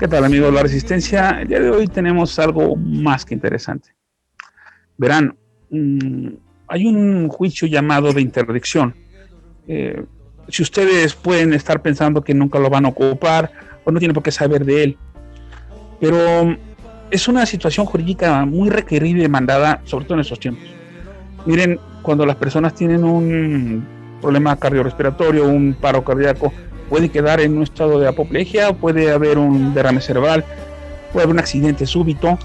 ¿Qué tal, amigos de la Resistencia? El día de hoy tenemos algo más que interesante. Verán, mm, hay un juicio llamado de interdicción. Eh, si ustedes pueden estar pensando que nunca lo van a ocupar o no tienen por qué saber de él, pero es una situación jurídica muy requerida y demandada, sobre todo en estos tiempos. Miren, cuando las personas tienen un problema cardiorrespiratorio, un paro cardíaco, puede quedar en un estado de apoplejía, puede haber un derrame cerebral, puede haber un accidente súbito,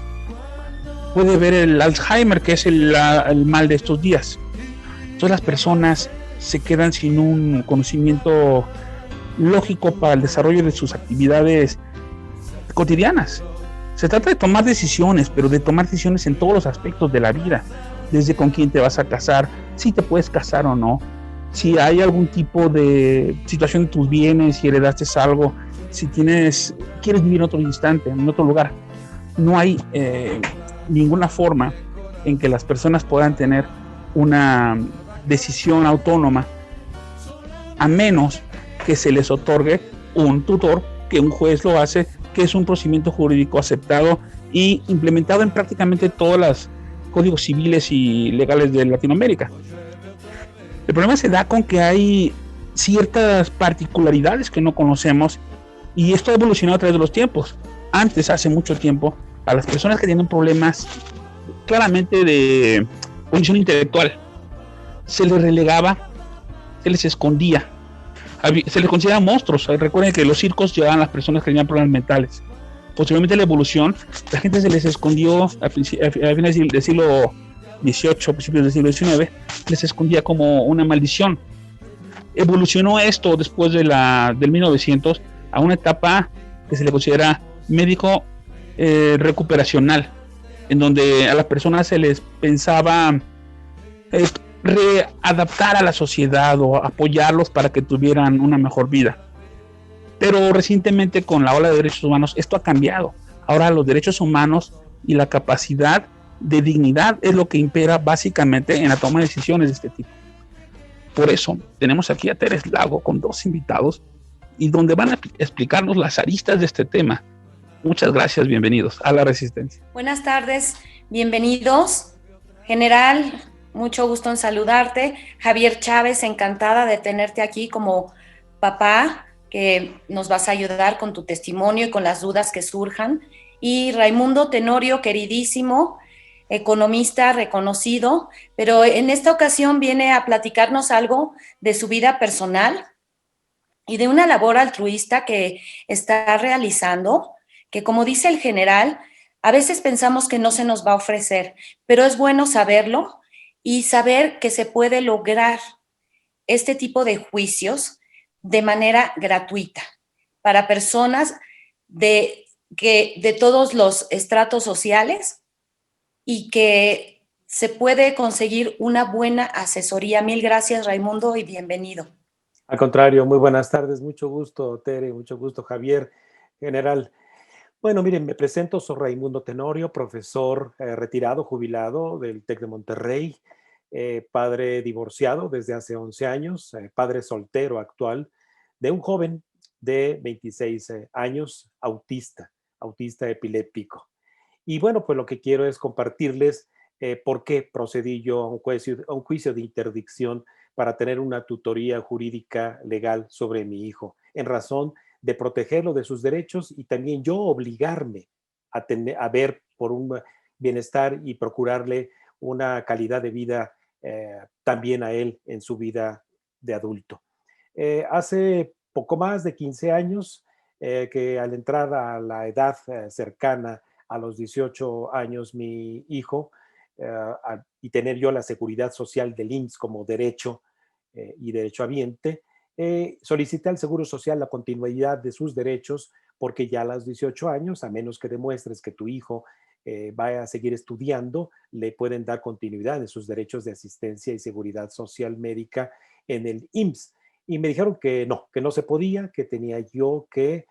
puede haber el Alzheimer, que es el mal de estos días. Todas las personas se quedan sin un conocimiento lógico para el desarrollo de sus actividades cotidianas. Se trata de tomar decisiones, pero de tomar decisiones en todos los aspectos de la vida, desde con quién te vas a casar, si te puedes casar o no, si hay algún tipo de situación de tus bienes, si heredaste algo, si quieres vivir en otro instante, en otro lugar. No hay ninguna forma en que las personas puedan tener una decisión autónoma, a menos que se les otorgue un tutor, que un juez lo hace, que es un procedimiento jurídico aceptado y implementado en prácticamente todos los códigos civiles y legales de Latinoamérica. El problema se da con que hay ciertas particularidades que no conocemos y esto ha evolucionado a través de los tiempos. Antes, hace mucho tiempo, a las personas que tienen problemas claramente de condición intelectual, se les relegaba, se les escondía, se les considera monstruos. Recuerden que los circos llevaban a las personas que tenían problemas mentales. Posteriormente la evolución, la gente se les escondió a finales del siglo XVIII, principios del siglo XIX, les escondía como una maldición. Evolucionó esto después del 1900 a una etapa que se le considera médico recuperacional, en donde a las personas se les pensaba readaptar a la sociedad o apoyarlos para que tuvieran una mejor vida. Pero recientemente con la ola de derechos humanos esto ha cambiado. Ahora los derechos humanos y la capacidad de dignidad es lo que impera básicamente en la toma de decisiones de este tipo. Por eso tenemos aquí a Teres Lago con dos invitados y donde van a explicarnos las aristas de este tema. Muchas gracias, bienvenidos a La Resistencia. Buenas tardes, bienvenidos. General, mucho gusto en saludarte. Javier Chávez, encantada de tenerte aquí como papá, que nos vas a ayudar con tu testimonio y con las dudas que surjan. Y Raimundo Tenorio, queridísimo, economista reconocido, pero en esta ocasión viene a platicarnos algo de su vida personal y de una labor altruista que está realizando, que como dice el general, a veces pensamos que no se nos va a ofrecer, pero es bueno saberlo y saber que se puede lograr este tipo de juicios de manera gratuita para personas de todos los estratos sociales y que se puede conseguir una buena asesoría. Mil gracias, Raimundo, y bienvenido. Al contrario, muy buenas tardes, mucho gusto, Tere, mucho gusto, Javier, general. Bueno, miren, me presento, soy Raimundo Tenorio, profesor retirado, jubilado del TEC de Monterrey, padre divorciado desde hace 11 años, padre soltero actual de un joven de 26 años, autista epiléptico. Y bueno, pues lo que quiero es compartirles por qué procedí yo a un juicio de interdicción para tener una tutoría jurídica legal sobre mi hijo, en razón de protegerlo de sus derechos y también yo obligarme a ver por un bienestar y procurarle una calidad de vida también a él en su vida de adulto. Hace poco más de 15 años que al entrar a la edad cercana a los 18 años, mi hijo, y tener yo la seguridad social del IMSS como derecho y derechohabiente, solicité al Seguro Social la continuidad de sus derechos porque ya a los 18 años, a menos que demuestres que tu hijo vaya a seguir estudiando, le pueden dar continuidad en sus derechos de asistencia y seguridad social médica en el IMSS. Y me dijeron que no se podía, que tenía yo que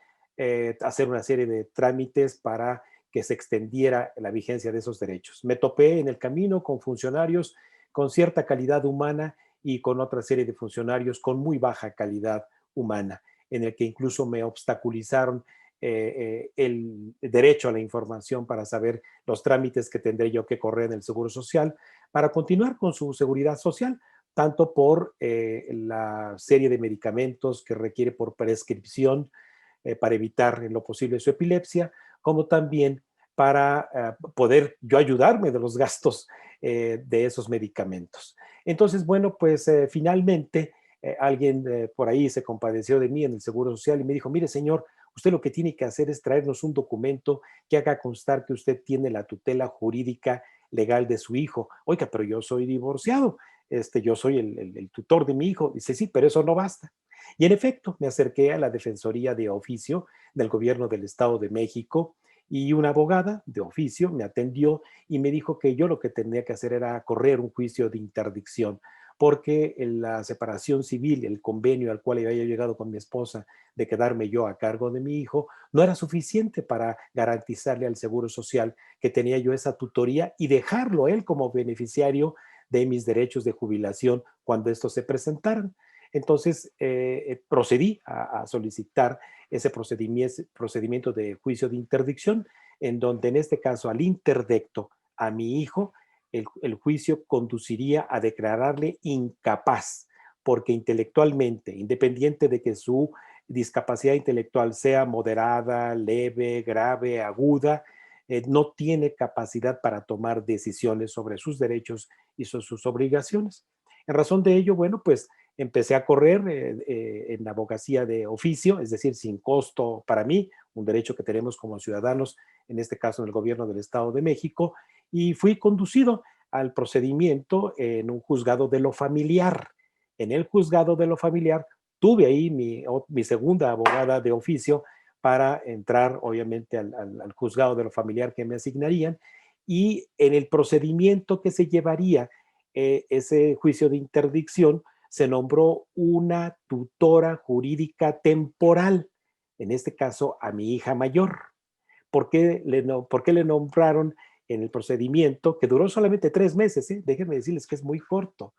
hacer una serie de trámites para que se extendiera la vigencia de esos derechos. Me topé en el camino con funcionarios con cierta calidad humana y con otra serie de funcionarios con muy baja calidad humana, en el que incluso me obstaculizaron el derecho a la información para saber los trámites que tendré yo que correr en el Seguro Social para continuar con su seguridad social, tanto por la serie de medicamentos que requiere por prescripción para evitar en lo posible su epilepsia, como también para poder yo ayudarme de los gastos de esos medicamentos. Entonces, bueno, pues finalmente alguien por ahí se compadeció de mí en el Seguro Social y me dijo, mire señor, usted lo que tiene que hacer es traernos un documento que haga constar que usted tiene la tutela jurídica legal de su hijo. Oiga, pero yo soy divorciado, yo soy el tutor de mi hijo. Dice, sí, pero eso no basta. Y en efecto, me acerqué a la Defensoría de Oficio del Gobierno del Estado de México y una abogada de oficio me atendió y me dijo que yo lo que tenía que hacer era correr un juicio de interdicción, porque la separación civil, el convenio al cual había llegado con mi esposa de quedarme yo a cargo de mi hijo, no era suficiente para garantizarle al Seguro Social que tenía yo esa tutoría y dejarlo él como beneficiario de mis derechos de jubilación cuando estos se presentaran. Entonces procedí a solicitar ese procedimiento de juicio de interdicción, en donde en este caso al interdecto a mi hijo, el juicio conduciría a declararle incapaz, porque intelectualmente, independiente de que su discapacidad intelectual sea moderada, leve, grave, aguda, no tiene capacidad para tomar decisiones sobre sus derechos y sobre sus obligaciones. En razón de ello, bueno, pues empecé a correr en la abogacía de oficio, es decir, sin costo para mí, un derecho que tenemos como ciudadanos, en este caso en el gobierno del Estado de México, y fui conducido al procedimiento en un juzgado de lo familiar. En el juzgado de lo familiar tuve ahí mi segunda abogada de oficio para entrar, obviamente, al juzgado de lo familiar que me asignarían, y en el procedimiento que se llevaría ese juicio de interdicción, se nombró una tutora jurídica temporal, en este caso a mi hija mayor. ¿Por qué le nombraron en el procedimiento, que duró solamente 3 meses? Déjenme decirles que es muy corto.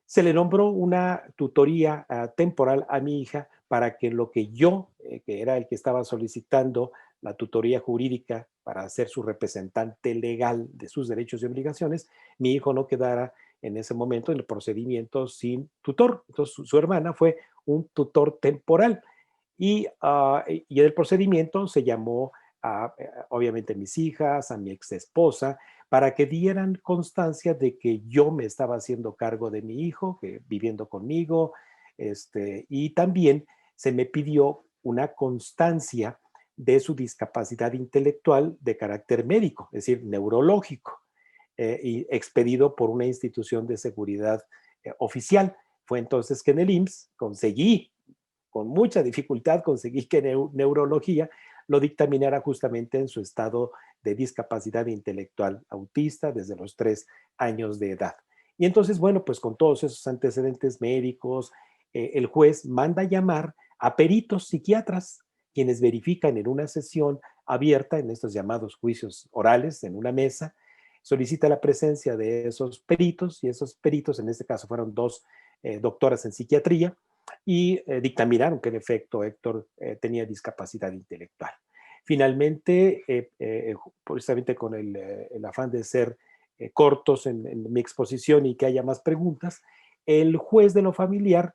Se le nombró una tutoría temporal a mi hija para que lo que yo, que era el que estaba solicitando la tutoría jurídica para ser su representante legal de sus derechos y obligaciones, mi hijo no quedara en ese momento en el procedimiento sin tutor. Entonces su hermana fue un tutor temporal y el procedimiento se llamó obviamente a mis hijas, a mi ex esposa, para que dieran constancia de que yo me estaba haciendo cargo de mi hijo, viviendo conmigo, y también se me pidió una constancia de su discapacidad intelectual de carácter médico, es decir, neurológico, y expedido por una institución de seguridad oficial. Fue entonces que en el IMSS conseguí, con mucha dificultad, conseguí que neurología lo dictaminara justamente en su estado de discapacidad intelectual autista desde los 3 años de edad. Y entonces, bueno, pues con todos esos antecedentes médicos, el juez manda llamar a peritos psiquiatras, quienes verifican en una sesión abierta, en estos llamados juicios orales, en una mesa, solicita la presencia de esos peritos, y esos peritos, en este caso fueron 2 doctoras en psiquiatría, y dictaminaron que en efecto Héctor tenía discapacidad intelectual. Finalmente, precisamente con el afán de ser cortos en mi exposición y que haya más preguntas, el juez de lo familiar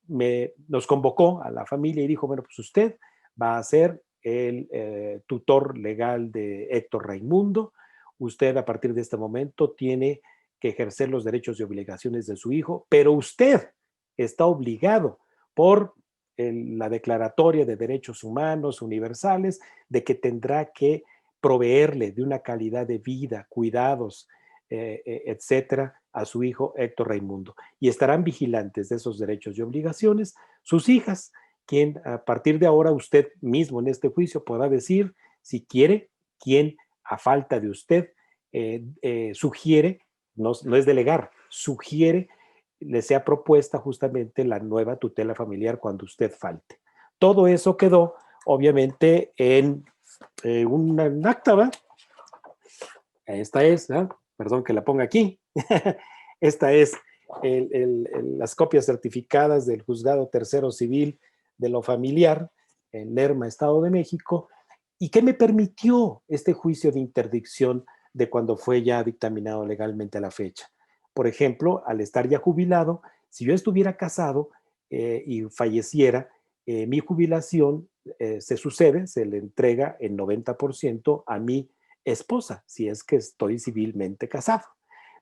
nos convocó a la familia y dijo, bueno, pues usted va a ser el tutor legal de Héctor Raimundo. Usted a partir de este momento tiene que ejercer los derechos y obligaciones de su hijo, pero usted está obligado por la Declaratoria de Derechos Humanos Universales de que tendrá que proveerle de una calidad de vida, cuidados, etcétera, a su hijo Héctor Raimundo. Y estarán vigilantes de esos derechos y obligaciones sus hijas, quien a partir de ahora usted mismo en este juicio podrá decir, si quiere, quién a falta de usted sugiere, no es delegar, sugiere le sea propuesta justamente la nueva tutela familiar cuando usted falte. Todo eso quedó, obviamente, en un acta, ¿verdad? Esta es, ¿no? Perdón que la ponga aquí. Esta es las copias certificadas del Juzgado Tercero Civil de lo Familiar, en Lerma, Estado de México, y que me permitió este juicio de interdicción de cuando fue ya dictaminado legalmente a la fecha. Por ejemplo, al estar ya jubilado, si yo estuviera casado y falleciera, mi jubilación se le entrega el 90% a mi esposa, si es que estoy civilmente casado.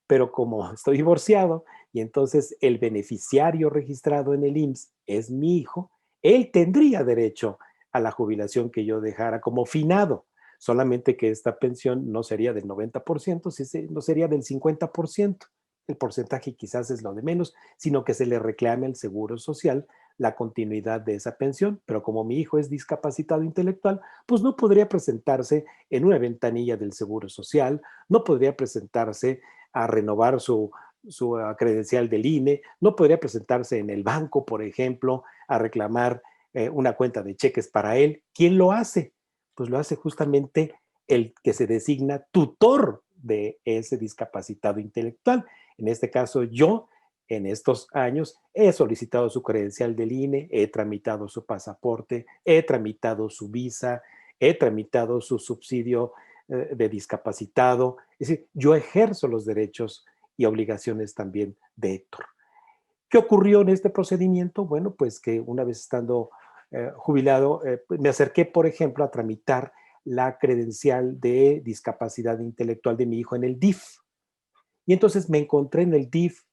Pero como estoy divorciado y entonces el beneficiario registrado en el IMSS es mi hijo, él tendría derecho a la jubilación que yo dejara como finado, solamente que esta pensión no sería del 90%, no sería del 50%. El porcentaje quizás es lo de menos, sino que se le reclame al Seguro Social la continuidad de esa pensión, pero como mi hijo es discapacitado intelectual, pues no podría presentarse en una ventanilla del Seguro Social, no podría presentarse a renovar su credencial del INE, no podría presentarse en el banco, por ejemplo, a reclamar una cuenta de cheques para él. ¿Quién lo hace? Pues lo hace justamente el que se designa tutor de ese discapacitado intelectual. En este caso, yo, en estos años, he solicitado su credencial del INE, he tramitado su pasaporte, he tramitado su visa, he tramitado su subsidio de discapacitado. Es decir, yo ejerzo los derechos y obligaciones también de Héctor. ¿Qué ocurrió en este procedimiento? Bueno, pues que una vez estando jubilado, me acerqué, por ejemplo, a tramitar la credencial de discapacidad intelectual de mi hijo en el DIF. Y entonces me encontré en el DIF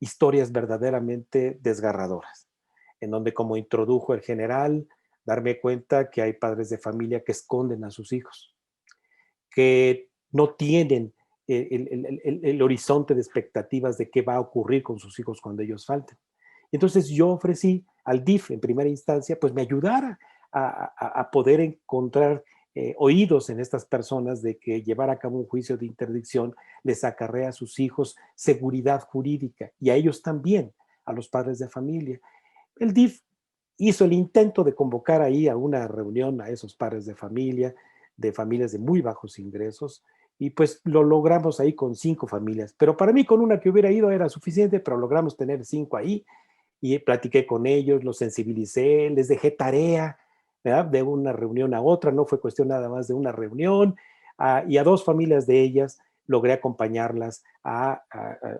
historias verdaderamente desgarradoras, en donde, como introdujo el general, darme cuenta que hay padres de familia que esconden a sus hijos, que no tienen el horizonte de expectativas de qué va a ocurrir con sus hijos cuando ellos falten. Entonces yo ofrecí al DIF en primera instancia, pues me ayudara a poder encontrar oídos en estas personas de que llevar a cabo un juicio de interdicción les acarrea a sus hijos seguridad jurídica y a ellos también, a los padres de familia. El DIF hizo el intento de convocar ahí a una reunión a esos padres de familias de muy bajos ingresos, y pues lo logramos ahí con 5 familias. Pero para mí con una que hubiera ido era suficiente, pero logramos tener 5 ahí y platiqué con ellos, los sensibilicé, les dejé tarea, ¿verdad? De una reunión a otra, no fue cuestión nada más de una reunión, y a 2 familias de ellas logré acompañarlas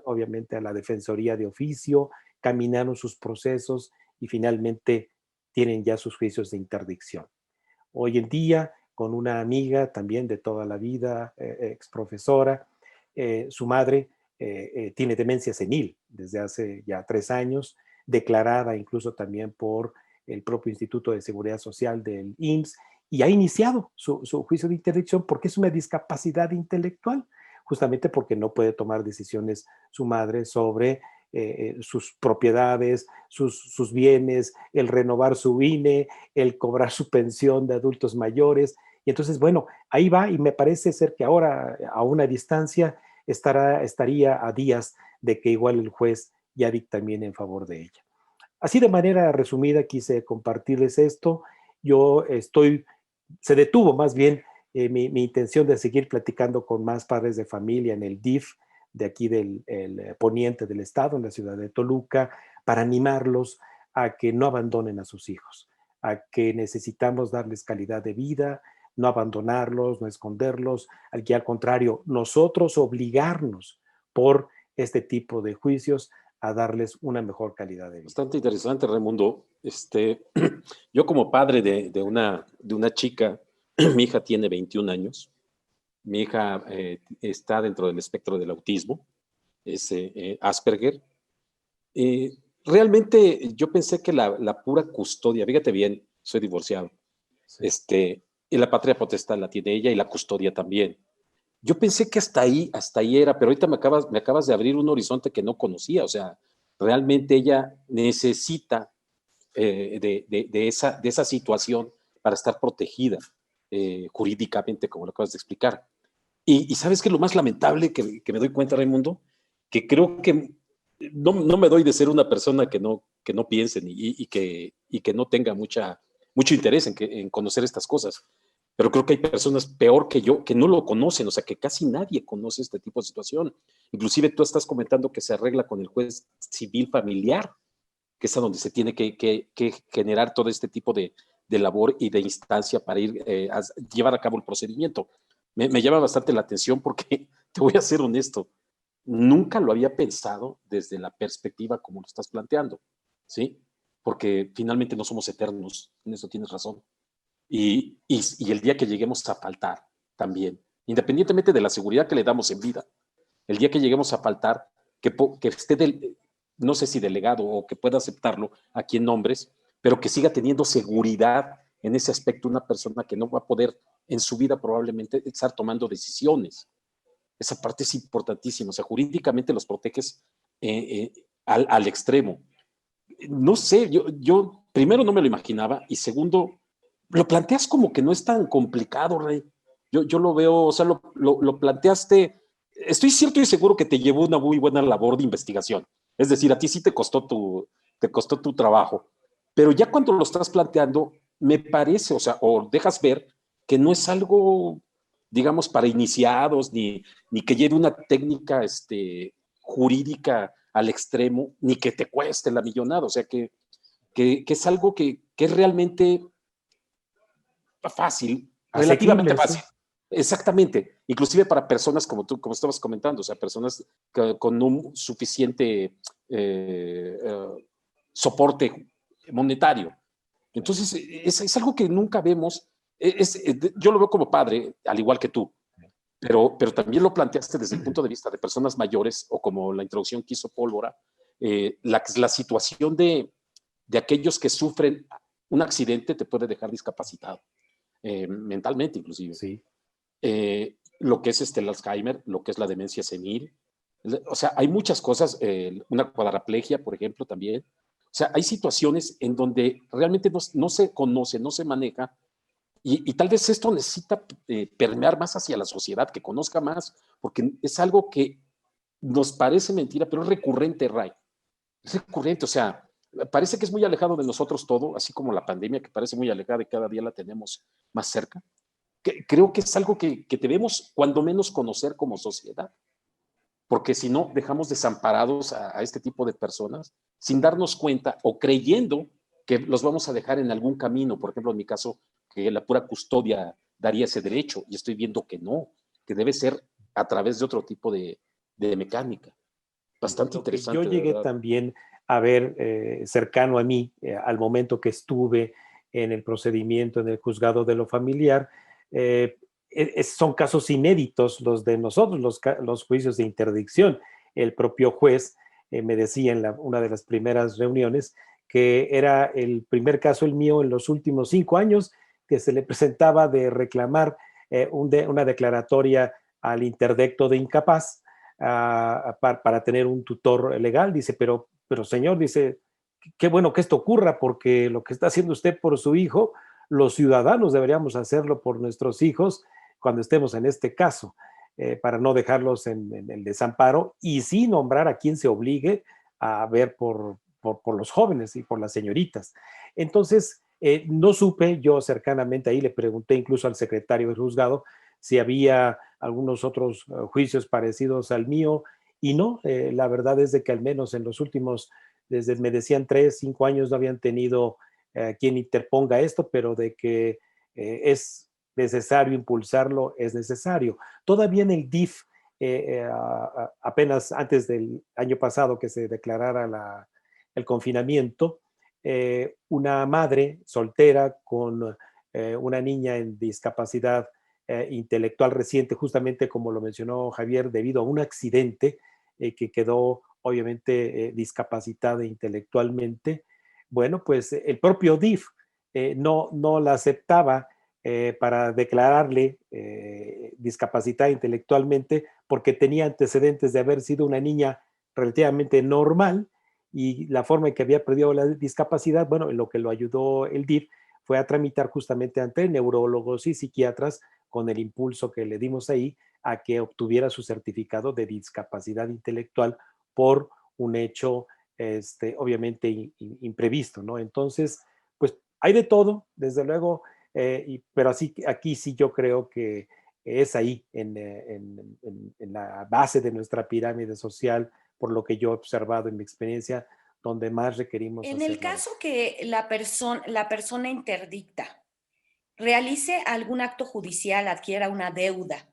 obviamente a la Defensoría de Oficio, caminaron sus procesos y finalmente tienen ya sus juicios de interdicción. Hoy en día, con una amiga también de toda la vida, ex profesora, su madre tiene demencia senil desde hace ya 3 años, declarada incluso también por el propio Instituto de Seguridad Social del IMSS, y ha iniciado su juicio de interdicción porque es una discapacidad intelectual, justamente porque no puede tomar decisiones su madre sobre sus propiedades, sus bienes, el renovar su INE, el cobrar su pensión de adultos mayores. Y entonces, bueno, ahí va, y me parece ser que ahora a una distancia estaría a días de que igual el juez ya dictamine en favor de ella. Así de manera resumida quise compartirles esto. Se detuvo más bien mi intención de seguir platicando con más padres de familia en el DIF de aquí del poniente del estado, en la ciudad de Toluca, para animarlos a que no abandonen a sus hijos, a que necesitamos darles calidad de vida, no abandonarlos, no esconderlos, que al contrario, nosotros obligarnos por este tipo de juicios a darles una mejor calidad de vida. Bastante interesante, Raimundo. Yo como padre de una chica, mi hija tiene 21 años, mi hija está dentro del espectro del autismo, es Asperger. Realmente yo pensé que la pura custodia, fíjate bien, soy divorciado, sí. Y la patria potestad la tiene ella y la custodia también. Yo pensé que hasta ahí era, pero ahorita me acabas de abrir un horizonte que no conocía. O sea, realmente ella necesita de esa situación para estar protegida jurídicamente, como lo acabas de explicar. Y ¿sabes qué es lo más lamentable que me doy cuenta, Raimundo? Que creo que no me doy de ser una persona que no piense y que no tenga mucho interés en conocer estas cosas. Pero creo que hay personas peor que yo que no lo conocen, o sea, que casi nadie conoce este tipo de situación. Inclusive tú estás comentando que se arregla con el juez civil familiar, que es a donde se tiene que generar todo este tipo de de labor y de instancia para ir a llevar a cabo el procedimiento. Me llama bastante la atención porque, te voy a ser honesto, nunca lo había pensado desde la perspectiva como lo estás planteando, ¿sí? Porque finalmente no somos eternos, en eso tienes razón. Y el día que lleguemos a faltar también, independientemente de la seguridad que le damos en vida, el día que lleguemos a faltar, que esté no sé si delegado o que pueda aceptarlo aquí en nombres, pero que siga teniendo seguridad en ese aspecto una persona que no va a poder en su vida probablemente estar tomando decisiones. Esa parte es importantísima, o sea, jurídicamente los proteges al extremo. No sé, yo primero no me lo imaginaba y segundo, lo planteas como que no es tan complicado, Rey. Yo lo veo, o sea, lo planteaste, estoy cierto y seguro que te llevó una muy buena labor de investigación. Es decir, a ti sí te costó tu trabajo, pero ya cuando lo estás planteando, me parece, o sea, o dejas ver que no es algo, digamos, para iniciados, ni que lleve una técnica jurídica al extremo, ni que te cueste la millonada, o sea, que es algo que es realmente fácil, relativamente Asequible, sí. fácil. Exactamente, inclusive para personas como tú, como estabas comentando, o sea, personas con un suficiente soporte monetario. Entonces, es algo que nunca vemos. Yo lo veo como padre, al igual que tú, pero también lo planteaste desde el punto de vista de personas mayores, o como la introducción que hizo Pólvora, la situación de aquellos que sufren un accidente te puede dejar discapacitado, mentalmente inclusive. Sí. Lo que es el Alzheimer, lo que es la demencia senil. O sea, hay muchas cosas, una cuadraplegia, por ejemplo, también. O sea, hay situaciones en donde realmente no se conoce, no se maneja, y tal vez esto necesita permear más hacia la sociedad, que conozca más, porque es algo que nos parece mentira, pero es recurrente, Ray. Es recurrente, o sea, parece que es muy alejado de nosotros todo, así como la pandemia, que parece muy alejada y cada día la tenemos más cerca. Creo que es algo que debemos, cuando menos, conocer como sociedad, porque si no, dejamos desamparados a este tipo de personas sin darnos cuenta o creyendo que los vamos a dejar en algún camino. Por ejemplo, en mi caso, que la pura custodia daría ese derecho, y estoy viendo que no, que debe ser a través de otro tipo de mecánica. Bastante Lo que yo interesante, de llegué verdad. también a ver cercano a mí, al momento que estuve en el procedimiento en el juzgado de lo familiar, son casos inéditos los de nosotros, los juicios de interdicción. El propio juez me decía en una de las primeras reuniones que era el primer caso el mío en los últimos 5 años que se le presentaba de reclamar una declaratoria al interdicto de incapaz para tener un tutor legal. Dice, pero señor, dice, qué bueno que esto ocurra, porque lo que está haciendo usted por su hijo, los ciudadanos deberíamos hacerlo por nuestros hijos cuando estemos en este caso, para no dejarlos en el desamparo y sí nombrar a quien se obligue a ver por los jóvenes y por las señoritas. Entonces, no supe, yo cercanamente ahí le pregunté incluso al secretario del juzgado si había algunos otros juicios parecidos al mío, y no, la verdad es de que al menos en los últimos, desde me decían 3, 5 años no habían tenido quien interponga esto, pero de que es necesario impulsarlo, es necesario. Todavía en el DIF, apenas antes del año pasado que se declarara el confinamiento, una madre soltera con una niña en discapacidad intelectual reciente, justamente como lo mencionó Javier, debido a un accidente que quedó obviamente discapacitada intelectualmente. Bueno, pues el propio DIF no la aceptaba para declararle discapacitada intelectualmente porque tenía antecedentes de haber sido una niña relativamente normal, y la forma en que había perdido la discapacidad, bueno, en lo que lo ayudó el DIF fue a tramitar justamente ante neurólogos y psiquiatras, con el impulso que le dimos ahí, a que obtuviera su certificado de discapacidad intelectual por un hecho obviamente imprevisto, ¿no? Entonces, pues hay de todo, desde luego, pero así, aquí sí yo creo que es ahí, en la base de nuestra pirámide social, por lo que yo he observado en mi experiencia, donde más requerimos En el hacerlo. caso que la persona interdicta realice algún acto judicial, adquiera una deuda,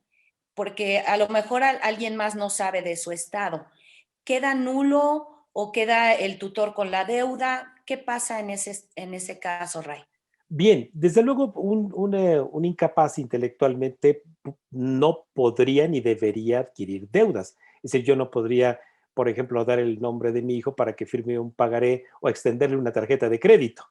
porque a lo mejor alguien más no sabe de su estado, ¿queda nulo o queda el tutor con la deuda? ¿Qué pasa en ese caso, Ray? Bien, desde luego un incapaz intelectualmente no podría ni debería adquirir deudas. Es decir, yo no podría, por ejemplo, dar el nombre de mi hijo para que firme un pagaré o extenderle una tarjeta de crédito.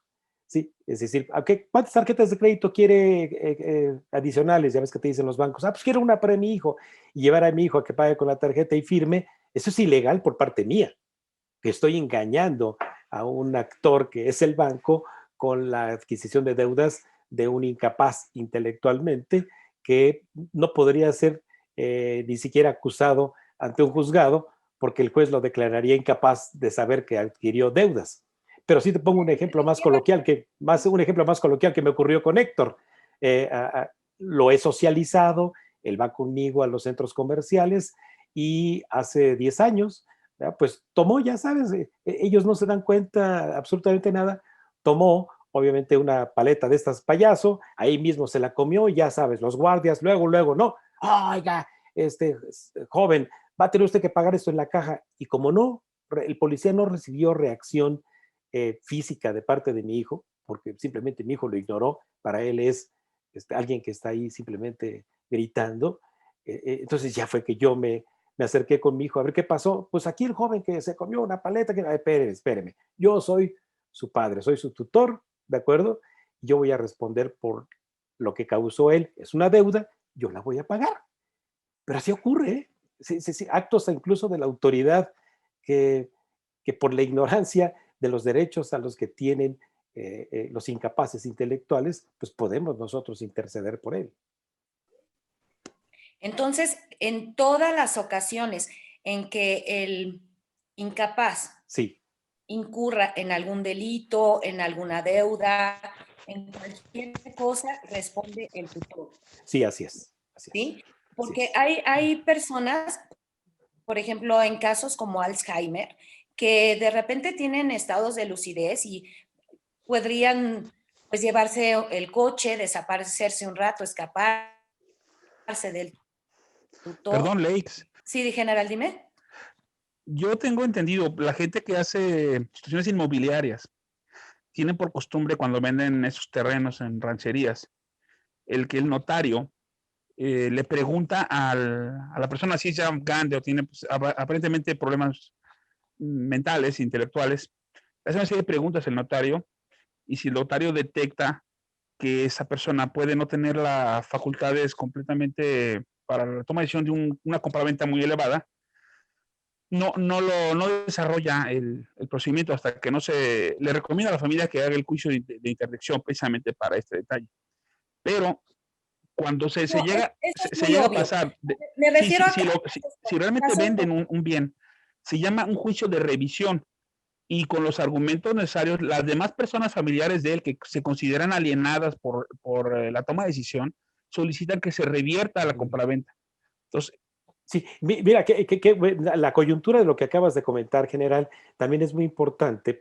Sí, es decir, ¿cuántas tarjetas de crédito quiere adicionales? Ya ves que te dicen los bancos, pues quiero una para mi hijo, y llevar a mi hijo a que pague con la tarjeta y firme. Eso es ilegal por parte mía, que estoy engañando a un actor que es el banco con la adquisición de deudas de un incapaz intelectualmente que no podría ser ni siquiera acusado ante un juzgado porque el juez lo declararía incapaz de saber que adquirió deudas. Pero sí te pongo un ejemplo más coloquial que me ocurrió con Héctor. Lo he socializado, él va conmigo a los centros comerciales y hace 10 años, pues tomó, ya sabes, ellos no se dan cuenta absolutamente nada, tomó obviamente una paleta de estas payaso, ahí mismo se la comió, ya sabes, los guardias, luego, no, oiga, joven, va a tener usted que pagar esto en la caja, y como no, el policía no recibió reacción física de parte de mi hijo, porque simplemente mi hijo lo ignoró, para él es alguien que está ahí simplemente gritando, entonces ya fue que yo me acerqué con mi hijo a ver qué pasó. Pues aquí el joven que se comió una paleta, espéreme, yo soy su padre, soy su tutor, ¿de acuerdo? Yo voy a responder por lo que causó él, es una deuda, yo la voy a pagar. Pero así ocurre, ¿eh? Sí, actos incluso de la autoridad que por la ignorancia de los derechos a los que tienen los incapaces intelectuales, pues podemos nosotros interceder por él. Entonces, en todas las ocasiones en que el incapaz Sí, incurra en algún delito, en alguna deuda, en cualquier cosa, responde el tutor, sí, así es. ¿sí? Así Porque es. hay personas, por ejemplo, en casos como Alzheimer, que de repente tienen estados de lucidez y podrían pues llevarse el coche, desaparecerse un rato, escaparse del tutor. Perdón, Lakes. Sí, general, dime. Yo tengo entendido, la gente que hace instituciones inmobiliarias tiene por costumbre cuando venden esos terrenos en rancherías, el que el notario le pregunta a la persona si es ya grande o tiene pues, aparentemente problemas mentales, intelectuales, hace una serie de preguntas el notario y si el notario detecta que esa persona puede no tener las facultades completamente para la toma de decisión de una compraventa muy elevada, no desarrolla el procedimiento hasta que no se le recomienda a la familia que haga el juicio de interdicción precisamente para este detalle. Pero cuando se No, llega, eso es se muy llega a obvio. pasar, Me refiero a si realmente casos venden un bien, se llama un juicio de revisión y con los argumentos necesarios, las demás personas familiares de él que se consideran alienadas por la toma de decisión, solicitan que se revierta la compraventa. Entonces, sí, mira, la coyuntura de lo que acabas de comentar, general, también es muy importante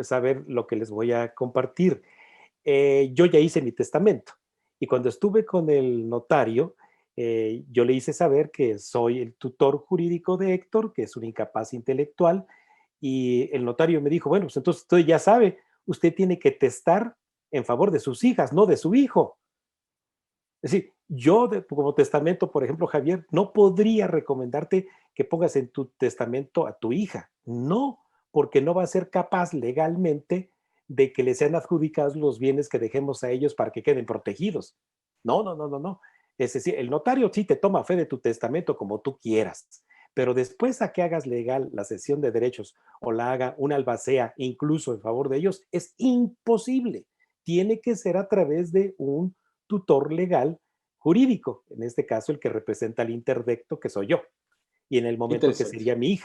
saber lo que les voy a compartir. Yo ya hice mi testamento y cuando estuve con el notario, yo le hice saber que soy el tutor jurídico de Héctor, que es un incapaz intelectual, y el notario me dijo, bueno, pues entonces usted ya sabe, usted tiene que testar en favor de sus hijas, no de su hijo. Es decir, yo como testamento, por ejemplo, Javier, no podría recomendarte que pongas en tu testamento a tu hija. No, porque no va a ser capaz legalmente de que le sean adjudicados los bienes que dejemos a ellos para que queden protegidos. No. Es decir, el notario sí te toma fe de tu testamento como tú quieras, pero después a que hagas legal la cesión de derechos o la haga una albacea incluso en favor de ellos, es imposible. Tiene que ser a través de un tutor legal jurídico, en este caso el que representa al interdicto, que soy yo, y en el momento que Interesante. sería mi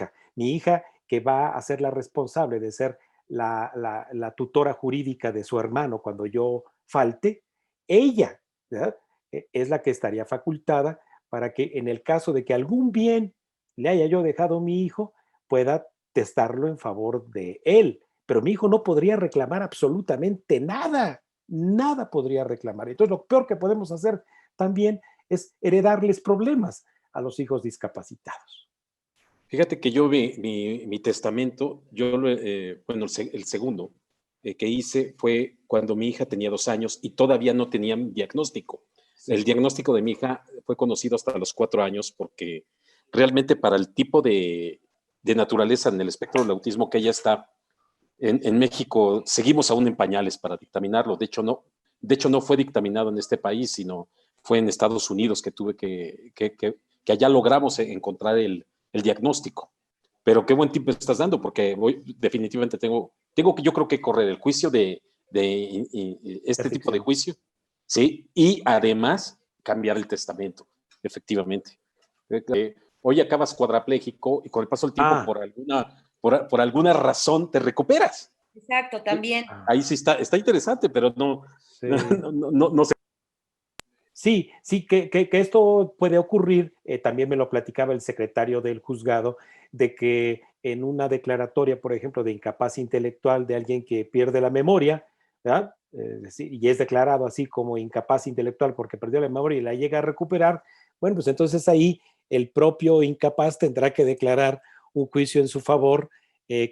hija que va a ser la responsable de ser la tutora jurídica de su hermano cuando yo falte, ella, ¿verdad? Es la que estaría facultada para que en el caso de que algún bien le haya yo dejado a mi hijo, pueda testarlo en favor de él. Pero mi hijo no podría reclamar absolutamente nada, nada podría reclamar. Entonces, lo peor que podemos hacer también es heredarles problemas a los hijos discapacitados. Fíjate que yo mi testamento, bueno, el segundo que hice fue cuando mi hija tenía 2 años y todavía no tenían diagnóstico. Sí. El diagnóstico de mi hija fue conocido hasta los 4 años porque realmente para el tipo de naturaleza en el espectro del autismo que ella está, en México seguimos aún en pañales para dictaminarlo. De hecho, no fue dictaminado en este país, sino fue en Estados Unidos que tuve que allá logramos encontrar el diagnóstico. Pero qué buen tip me estás dando, porque definitivamente tengo que, yo creo que correr el juicio de este tipo de juicio, ¿sí? Y además cambiar el testamento, efectivamente. Hoy acabas cuadrapléjico y con el paso del tiempo por alguna razón te recuperas. Exacto, también. Ahí sí está interesante, pero no sé. Sí, que esto puede ocurrir, también me lo platicaba el secretario del juzgado, de que en una declaratoria, por ejemplo, de incapacidad intelectual de alguien que pierde la memoria, ¿verdad? Y es declarado así como incapaz intelectual porque perdió la memoria y la llega a recuperar, bueno, pues entonces ahí el propio incapaz tendrá que declarar un juicio en su favor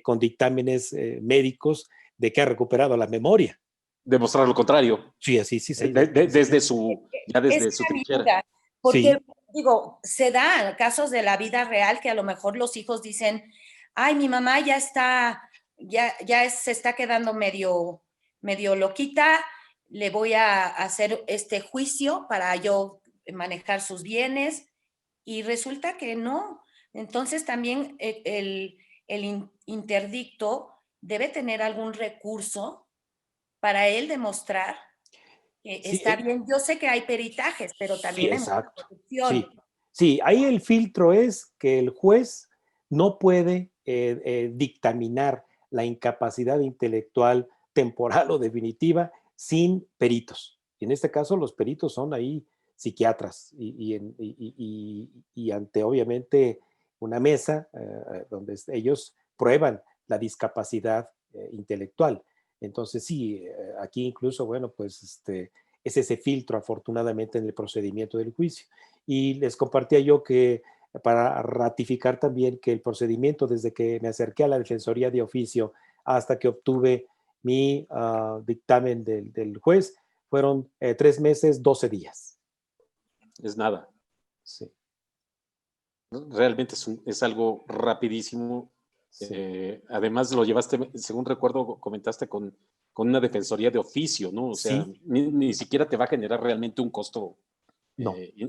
con dictámenes médicos de que ha recuperado la memoria. Demostrar lo contrario. Sí, así, sí. Desde su trinchera. Porque, sí, digo, se da casos de la vida real que a lo mejor los hijos dicen, ay, mi mamá ya se está quedando medio loquita, le voy a hacer este juicio para yo manejar sus bienes, y resulta que no. Entonces también el interdicto debe tener algún recurso para él demostrar que está bien. Yo sé que hay peritajes, pero también hay mucha corrupción. Sí, ahí el filtro es que el juez no puede dictaminar la incapacidad intelectual temporal o definitiva sin peritos. Y en este caso los peritos son ahí psiquiatras y ante obviamente una mesa donde ellos prueban la discapacidad intelectual. Entonces sí, aquí incluso, bueno, pues es ese filtro afortunadamente en el procedimiento del juicio. Y les compartía yo que para ratificar también que el procedimiento desde que me acerqué a la Defensoría de Oficio hasta que obtuve mi dictamen del juez fueron 3 meses, 12 días. Es nada. Sí. Realmente es algo rapidísimo. Sí. Además lo llevaste, según recuerdo, comentaste con una defensoría de oficio, ¿no? O sea, sí, ni siquiera te va a generar realmente un costo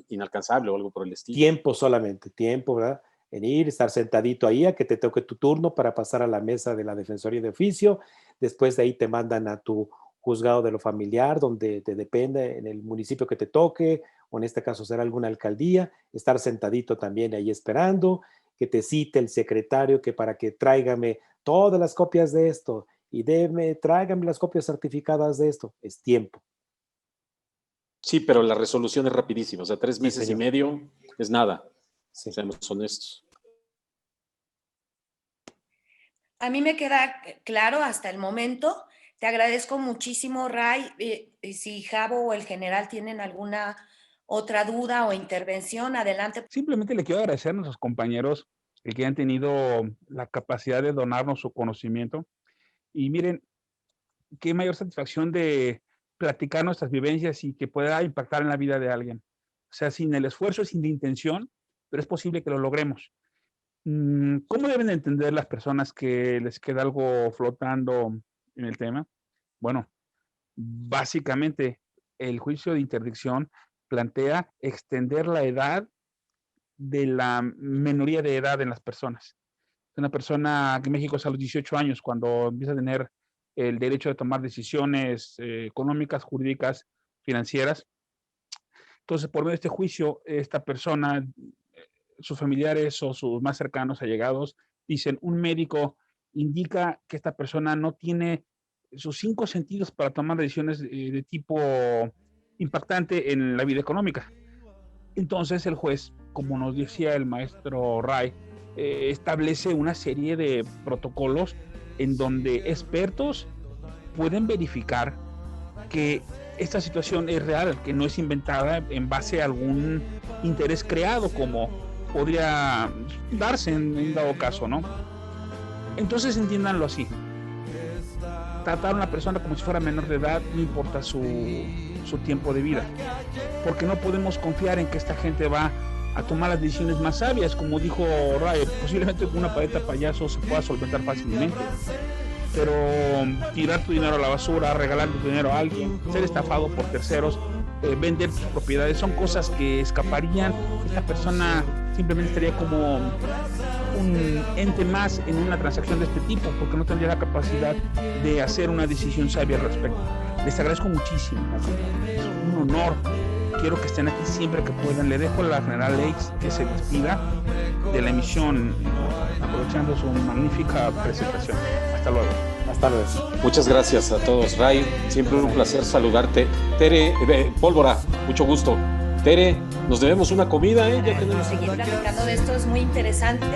inalcanzable o algo por el estilo. Tiempo, ¿verdad? En ir, estar sentadito ahí a que te toque tu turno para pasar a la mesa de la defensoría de oficio. Después de ahí te mandan a tu juzgado de lo familiar, donde te depende en el municipio que te toque, o en este caso será alguna alcaldía, estar sentadito también ahí esperando, que te cite el secretario que para que tráigame todas las copias de esto y tráigame las copias certificadas de esto. Es tiempo. Sí, pero la resolución es rapidísima, o sea, 3 meses y medio es nada, seamos honestos. A mí me queda claro hasta el momento. Te agradezco muchísimo, Ray. Si Javo o el general tienen alguna otra duda o intervención, adelante. Simplemente le quiero agradecer a nuestros compañeros el que han tenido la capacidad de donarnos su conocimiento. Y miren, qué mayor satisfacción de platicar nuestras vivencias y que pueda impactar en la vida de alguien. O sea, sin el esfuerzo, sin la intención, pero es posible que lo logremos. ¿Cómo deben entender las personas que les queda algo flotando en el tema? Bueno, básicamente el juicio de interdicción plantea extender la edad de la minoría de edad en las personas. Una persona que en México es a los 18 años cuando empieza a tener el derecho de tomar decisiones económicas, jurídicas, financieras. Entonces, por medio de este juicio, esta persona, sus familiares o sus más cercanos allegados dicen, un médico indica que esta persona no tiene sus 5 sentidos para tomar decisiones de tipo impactante en la vida económica. Entonces el juez, como nos decía el maestro Ray, establece una serie de protocolos en donde expertos pueden verificar que esta situación es real, que no es inventada en base a algún interés creado, como podría darse en dado caso, ¿no? Entonces entiéndanlo así. Tratar a una persona como si fuera menor de edad, no importa su tiempo de vida, porque no podemos confiar en que esta gente va a tomar las decisiones más sabias. Como dijo Ray, posiblemente con una paleta payaso se pueda solventar fácilmente, pero tirar tu dinero a la basura, regalar tu dinero a alguien, ser estafado por terceros, vender tus propiedades, son cosas que escaparían. Esta persona simplemente estaría como un ente más en una transacción de este tipo, porque no tendría la capacidad de hacer una decisión sabia al respecto. Les agradezco muchísimo, es un honor. Quiero que estén aquí siempre que puedan. Le dejo a la general Leix que se despida de la emisión, aprovechando su magnífica presentación. Hasta luego. Hasta luego. Muchas gracias a todos, Ray. Siempre un placer saludarte. Tere, Pólvora, mucho gusto. Tere, nos debemos una comida, ¿eh? Ya tenemos... Seguir platicando de esto es muy interesante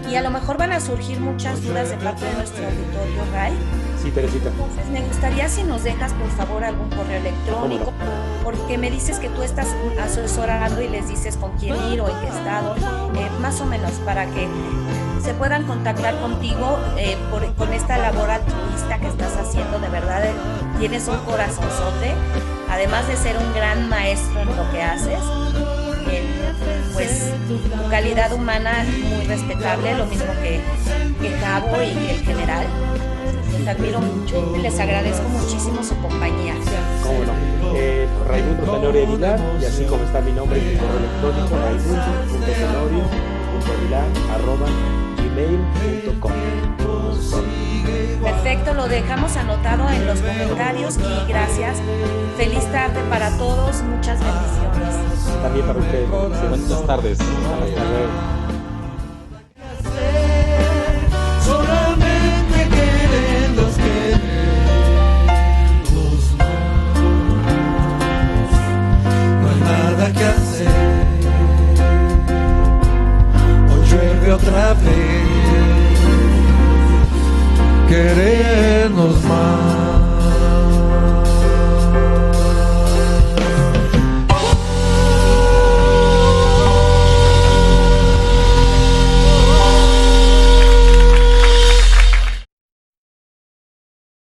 y a lo mejor van a surgir muchas dudas de parte de nuestro auditorio, Ray. Sí, Teresita. Entonces, me gustaría si nos dejas, por favor, algún correo electrónico, porque me dices que tú estás asesorando y les dices con quién ir o en qué estado, más o menos, para que se puedan contactar contigo con esta labor altruista que estás haciendo. De verdad, tienes un corazonzote, además de ser un gran maestro en lo que haces. Pues tu calidad humana muy respetable, lo mismo que Cabo y que el general. Los admiro mucho y les agradezco muchísimo su compañía. ¿Cómo no? Raimundo Tenorio Aguilar, y así como está mi nombre y mi correo electrónico, raimundo.tenorio.aguilar@gmail.com. Perfecto, lo dejamos anotado en los comentarios y gracias. Feliz tarde para todos, muchas bendiciones. También para ustedes. Buenas tardes. Hasta luego.